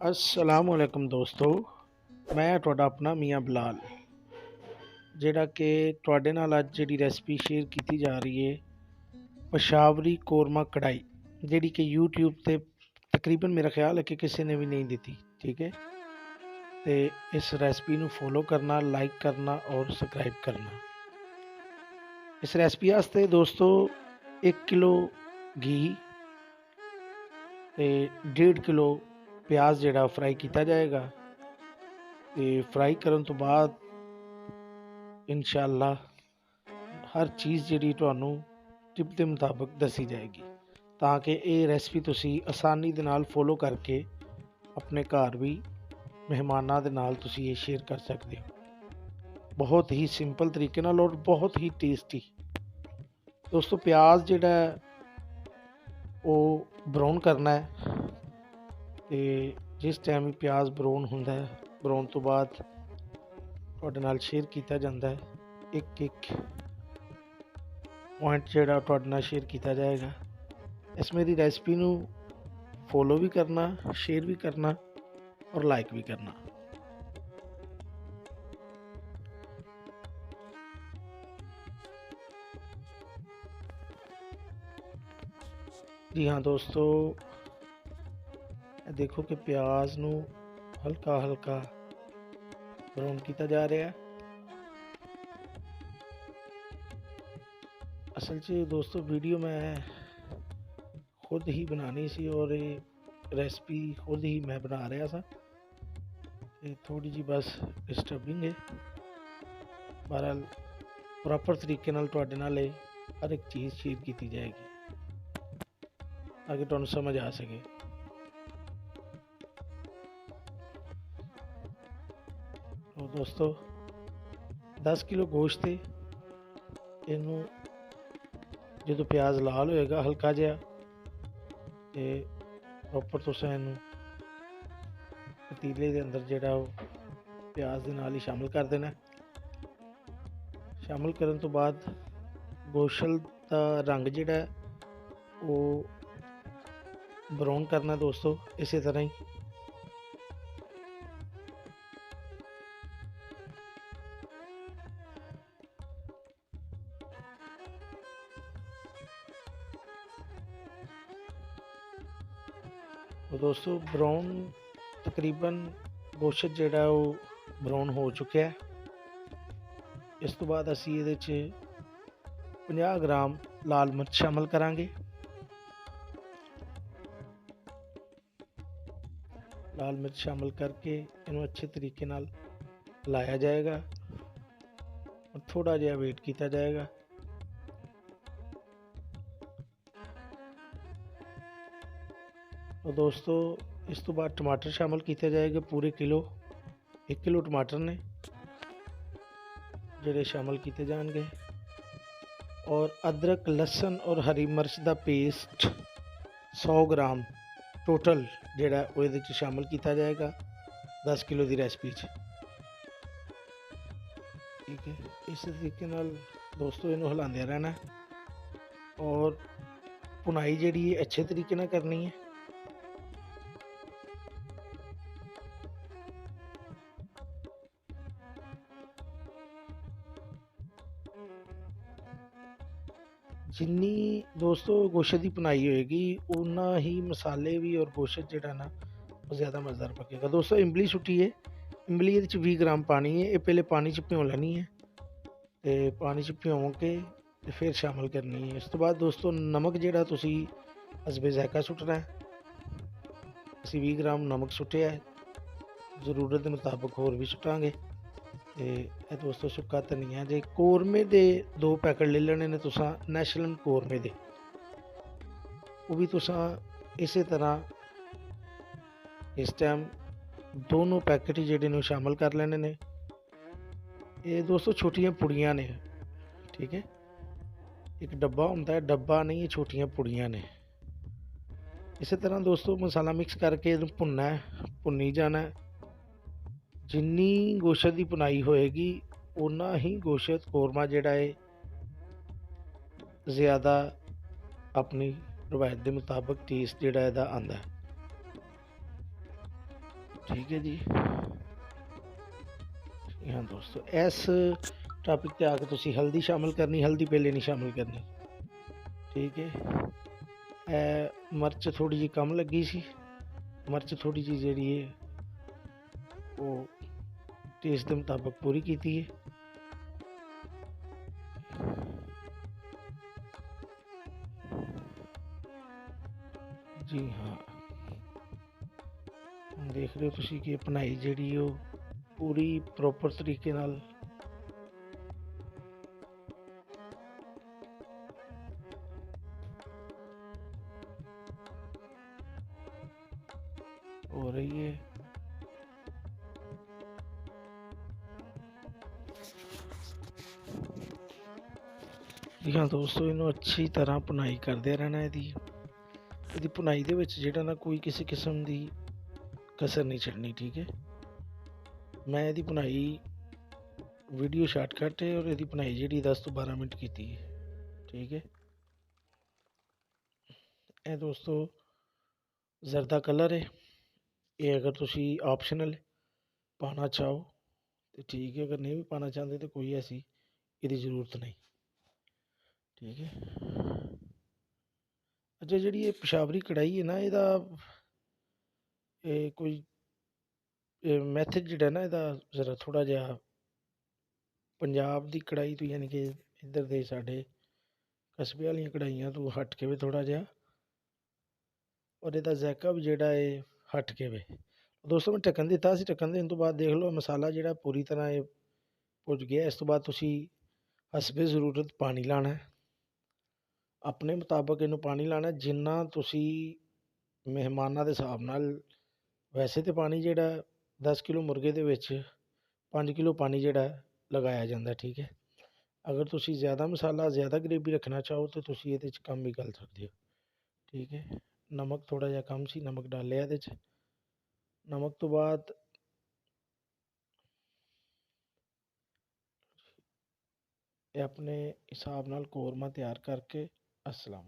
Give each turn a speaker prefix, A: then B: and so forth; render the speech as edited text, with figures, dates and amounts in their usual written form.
A: अस्सलामुअलैकुम दोस्तों, मैं ਤੁਹਾਡਾ ਆਪਣਾ ਮੀਆਂ ਬਲਾਲ ਜਿਹੜਾ ਕਿ ਤੁਹਾਡੇ ਨਾਲ ਅੱਜ ਜਿਹੜੀ ਰੈਸਪੀ ਸ਼ੇਅਰ ਕੀਤੀ ਜਾ ਰਹੀ ਹੈ ਪਸ਼ਾਵਰੀ ਕੋਰਮਾ ਕੜਾਈ, ਜਿਹੜੀ ਕਿ YouTube ਤੇ ਤਕਰੀਬਨ ਮੇਰਾ ਖਿਆਲ ਹੈ ਕਿ ਕਿਸੇ ਨੇ ਵੀ ਨਹੀਂ ਦਿੱਤੀ। ਠੀਕ ਹੈ, ਤੇ ਇਸ ਰੈਸਪੀ ਨੂੰ ਫੋਲੋ ਕਰਨਾ, ਲਾਈਕ ਕਰਨਾ ਔਰ ਸਬਸਕ੍ਰਾਈਬ ਕਰਨਾ। ਇਸ ਰੈਸਪੀ ਵਾਸਤੇ ਦੋਸਤੋ 1 ਕਿਲੋ ਘੀ ਤੇ 1.5 ਕਿਲੋ ਪਿਆਜ਼ ਜਿਹੜਾ ਫਰਾਈ ਕੀਤਾ ਜਾਏਗਾ। ਤੇ ਫਰਾਈ ਕਰਨ ਤੋਂ ਬਾਅਦ ਇਨਸ਼ਾਅੱਲਾ ਹਰ ਚੀਜ਼ ਜਿਹੜੀ ਤੁਹਾਨੂੰ ਟਿਪ ਦੇ ਮੁਤਾਬਕ ਦੱਸੀ ਜਾਏਗੀ, ਤਾਂ ਕਿ ਇਹ ਰੈਸਪੀ ਤੁਸੀਂ ਆਸਾਨੀ ਦੇ ਨਾਲ ਫੋਲੋ ਕਰਕੇ ਆਪਣੇ ਘਰ ਵੀ ਮਹਿਮਾਨਾਂ ਦੇ ਨਾਲ ਤੁਸੀਂ ਇਹ ਸ਼ੇਅਰ ਕਰ ਸਕਦੇ ਹੋ। ਬਹੁਤ ਹੀ ਸਿੰਪਲ ਤਰੀਕੇ ਨਾਲ ਔਰ ਬਹੁਤ ਹੀ ਟੇਸਟੀ। ਦੋਸਤੋ ਪਿਆਜ਼ ਜਿਹੜਾ ਉਹ ਬਰਾਊਨ ਕਰਨਾ ਹੈ, ਤੇ ਜਿਸ ਟਾਈਮ ਵੀ ਪਿਆਜ਼ ਬਰਾਊਨ ਹੁੰਦਾ ਹੈ, ਬਰਾਊਨ ਤੋਂ ਬਾਅਦ ਤੁਹਾਡੇ ਨਾਲ ਸ਼ੇਅਰ ਕੀਤਾ ਜਾਂਦਾ ਹੈ ਇੱਕ ਪੁਆਇੰਟ ਜਿਹੜਾ ਤੁਹਾਡੇ ਨਾਲ ਸ਼ੇਅਰ ਕੀਤਾ ਜਾਏਗਾ। ਇਸ ਮੇਰੀ ਰੈਸਪੀ ਨੂੰ ਫੋਲੋ ਵੀ ਕਰਨਾ, ਸ਼ੇਅਰ ਵੀ ਕਰਨਾ ਔਰ ਲਾਈਕ ਵੀ ਕਰਨਾ। ਜੀ हाँ दोस्तों, देखो कि प्याज ਨੂੰ ਹਲਕਾ ਹਲਕਾ ਬਰਾਊਨ ਕੀਤਾ ਜਾ ਰਿਹਾ ਹੈ। ਅਸਲ 'ਚ ਦੋਸਤੋ ਵੀਡੀਓ ਮੈਂ ਖੁਦ ਹੀ ਬਣਾਉਣੀ ਸੀ ਔਰ ਇਹ ਰੈਸਪੀ ਖੁਦ ਹੀ ਮੈਂ ਬਣਾ ਰਿਹਾ ਸਾਂ, ਤੇ ਥੋੜੀ ਜੀ ਬਸ ਡਿਸਟਰਬਿੰਗ ਹੈ। ਬਹਰਹਾਲ ਪ੍ਰੋਪਰ ਤਰੀਕੇ ਨਾਲ ਤੁਹਾਡੇ ਨਾਲ ਇਹ ਹਰ ਇੱਕ ਚੀਜ਼ ਸ਼ੇਅਰ ਕੀਤੀ ਜਾਏਗੀ ਤਾਂ ਕਿ ਤੁਹਾਨੂੰ ਸਮਝ ਆ ਸਕੇ। तो दोस्तों 10 किलो गोश्त है, ਇਹਨੂੰ ਜਦੋਂ ਪਿਆਜ਼ ਲਾਲ ਹੋਏਗਾ ਹਲਕਾ ਜਿਹਾ, ਤੇ ਪ੍ਰੋਪਰ ਤੁਸੀਂ ਇਹਨੂੰ ਪਤੀਲੇ ਦੇ ਅੰਦਰ ਜਿਹੜਾ ਉਹ ਪਿਆਜ਼ ਦੇ ਨਾਲ ਹੀ ਸ਼ਾਮਿਲ ਕਰ ਦੇਣਾ। ਸ਼ਾਮਿਲ ਕਰਨ ਤੋਂ ਬਾਅਦ ਗੋਸ਼ਤ ਦਾ ਰੰਗ ਜਿਹੜਾ ਉਹ ਬਰਾਊਨ ਕਰਨਾ ਦੋਸਤੋ, ਇਸੇ ਤਰ੍ਹਾਂ ਹੀ। तो दोस्तों ब्राउन तकरीबन गोश्त ਜਿਹੜਾ ਉਹ ਬਰਾਊਨ ਹੋ ਚੁੱਕਿਆ ਹੈ। ਇਸ ਤੋਂ ਬਾਅਦ ਅਸੀਂ ਇਹਦੇ 'ਚ 50 ਗ੍ਰਾਮ ਲਾਲ ਮਿਰਚ ਸ਼ਾਮਿਲ ਕਰਾਂਗੇ। ਲਾਲ ਮਿਰਚ ਸ਼ਾਮਿਲ ਕਰਕੇ ਇਹਨੂੰ ਅੱਛੇ ਤਰੀਕੇ ਨਾਲ ਹਿਲਾਇਆ ਜਾਏਗਾ ਔਰ ਥੋੜਾ ਜਿਹਾ ਵੇਟ ਕੀਤਾ ਜਾਏਗਾ। और दोस्तों इस तो बाद टमाटर शामिल किए जाएंगे, पूरे किलो 1 किलो टमाटर ने जोड़े शामिल किए जाएंगे। और अदरक लसन और हरी मिर्च का पेस्ट 100 ग्राम टोटल जोड़ा वो शामिल किया जाएगा 10 किलो की रेसिपी। ठीक है, इस तरीके नाल दोस्तों इन्हों हिलाते रहना और भुनाई जी अच्छे तरीके ना करनी है। जिन्नी दोस्तों गोश्त की भुनाई होएगी उन्ना ही मसाले भी और गोश्त जोड़ा ना वो ज़्यादा मज़ेदार पकेगा। दोस्तों इमली सुट्टी है, इमली ये 20 ग्राम पानी है, ये पहले पानी च भ्यों लैनी है, तो पानी च भ्यों के फिर शामिल करनी है। इस तो बाद दोस्तों नमक जोड़ा तुसी हसबे ज़ायका सुट्टना है। असी 20 ग्राम नमक सुट्टिया है, जरूरत के मुताबिक होर भी सुट्टांगे। तो दोस्तों सुक्का धनिया जे कोरमे के 2 पैकेट ले लेने ने तुसा नैशनल कोरमे दे, वो भी तुसा इस तरह इस टाइम दोनों पैकेट ही जेडे शामिल कर लेने ने। ये दोस्तों छोटियां पुड़ियां ने, ठीक है, एक डब्बा होता है, डब्बा नहीं, ये छोटियां पुड़ियां ने। इस तरह दोस्तों मसाला मिक्स करके भुनना है, भुनी जाना है। जिन्नी गोश्त की भुनाई होएगी उन्ना ही गोश्त कोरमा जोड़ा है ज़्यादा अपनी रवायत के मुताबिक टेस्ट जोड़ा इहदा आंदा है। ठीक है जी। हाँ दोस्तों, इस टॉपिक ते आके तुसी हल्दी शामिल करनी, हल्दी पहले नहीं शामिल करनी। ठीक है। मिर्च थोड़ी जी कम लगी सी, मिर्च थोड़ी जी जी है वो टेस्ट के मुताबिक पूरी की है। जी हाँ, देख रहे हो तुसी कि बनाई जी पूरी प्रॉपर तरीके नाल हो रही है। जी हाँ दोस्तों, इन्हों अच्छी तरह भुनाई करते रहना। यदी भुनाई दे विच जिहड़ा ना कोई किसी किस्म की कसर नहीं छड्डनी। ठीक है। मैं यदी भुनाई वीडियो शॉर्टकट है और यदी भुनाई जी 10 तो 12 मिनट की है। ठीक है। यह दोस्तों जरदा कलर है, ये अगर तुसी ऑप्शनल पाना चाहो तो ठीक है, अगर नहीं भी पाना चाहते तो कोई ऐसी इसकी ज़रूरत नहीं। ठीक है। अच्छा, जी ये पेशावरी कढ़ाई है ना, यदा कोई मैथड जोड़ा ना यदा जरा थोड़ा जहा पंजाब की कढ़ाई तो यानी कि इधर दे साढ़े कस्बे वाली कढ़ाइया तो हट के भी थोड़ा जहा, और यदा जैका भी जोड़ा है हट के वे। दोस्तों मैं ढक्कन दिता, ढक्कन देने तो बाद देख लो मसाला जोड़ा पूरी तरह ये भुज गया। इस तो बाद तुसी हसबे ज़रूरत पानी लाना है, अपने मुताबिक इनू पानी लाना है जिन्ना तुसी मेहमाना के हिसाब नाल। वैसे तो पानी जोड़ा 10 किलो मुर्गे के 5 किलो पानी जोड़ा लगाया जाता है। ठीक है। अगर तुसी ज़्यादा मसाला ज़्यादा ग्रेवी रखना चाहो तो तुसी ये कम भी कर सकते हो। ठीक है। नमक थोड़ा जहा कम सी, नमक डालिया ये। नमक तो बाद अपने हिसाब नाल कौरमा तैयार करके अस्सलाम।